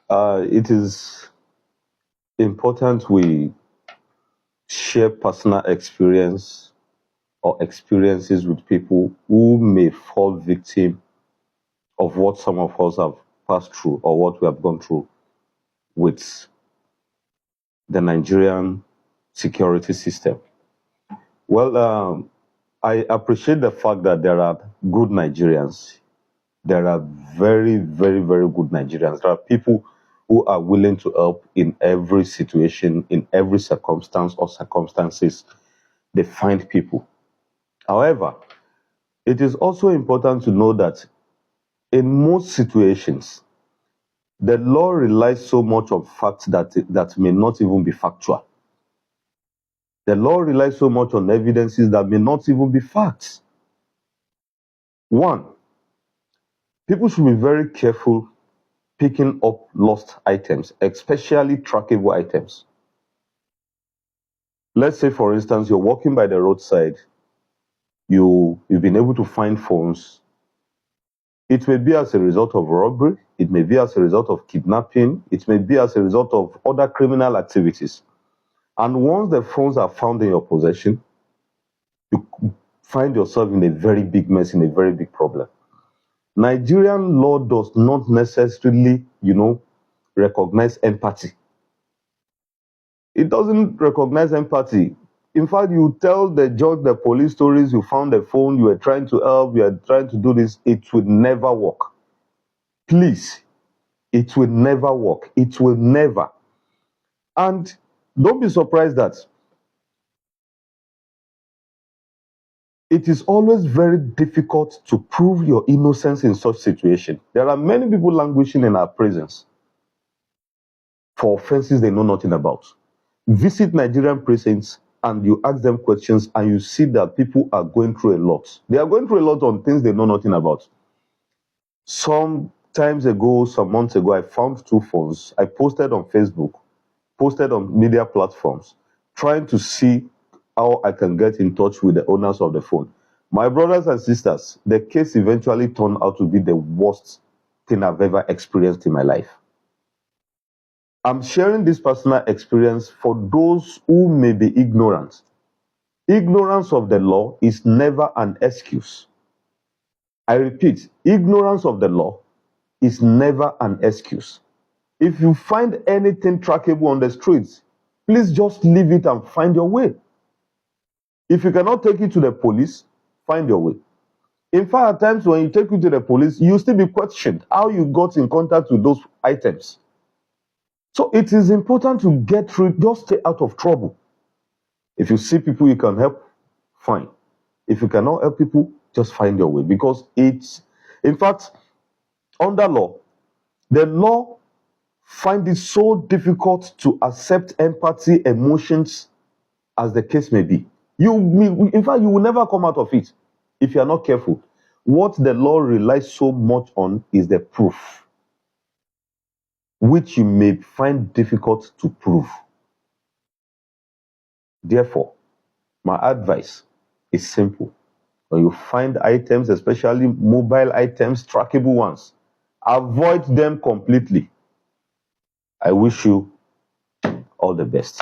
It is important we share personal experience or experiences with people who may fall victim of what some of us have passed through or what we have gone through with the Nigerian security system. Well, I appreciate the fact that there are good Nigerians. There are very, very, very good Nigerians. There are people who are willing to help in every situation, in every circumstance or circumstances. They find people. However, it is also important to know that in most situations, the law relies so much on facts that may not even be factual. The law relies so much on evidences that may not even be facts. One, people should be very careful picking up lost items, especially trackable items. Let's say, for instance, you're walking by the roadside, you've been able to find phones. It may be as a result of robbery, it may be as a result of kidnapping, it may be as a result of other criminal activities. And once the phones are found in your possession, you find yourself in a very big mess, in a very big problem. Nigerian law does not necessarily, recognize empathy. It doesn't recognize empathy. In fact, you tell the judge, the police stories, you found a phone, you were trying to help, you are trying to do this, it will never work. Please, it will never work. It will never. And don't be surprised that it is always very difficult to prove your innocence in such situation. There are many people languishing in our prisons for offenses they know nothing about. Visit Nigerian prisons and you ask them questions and you see that people are going through a lot. They are going through a lot on things they know nothing about. Some months ago, I found 2 phones. I posted on Facebook, posted on media platforms, trying to see how I can get in touch with the owners of the phone. My brothers and sisters, the case eventually turned out to be the worst thing I've ever experienced in my life. I'm sharing this personal experience for those who may be ignorant. Ignorance of the law is never an excuse. I repeat, ignorance of the law is never an excuse. If you find anything trackable on the streets, please just leave it and find your way. If you cannot take it to the police, find your way. In fact, at times when you take it to the police, you'll still be questioned how you got in contact with those items. So it is important to get through, just stay out of trouble. If you see people you can help, fine. If you cannot help people, just find your way. Because it's, in fact, under law, the law finds it so difficult to accept empathy, emotions, as the case may be. In fact, you will never come out of it if you are not careful. What the law relies so much on is the proof, which you may find difficult to prove. Therefore, my advice is simple. When you find items, especially mobile items, trackable ones, avoid them completely. I wish you all the best.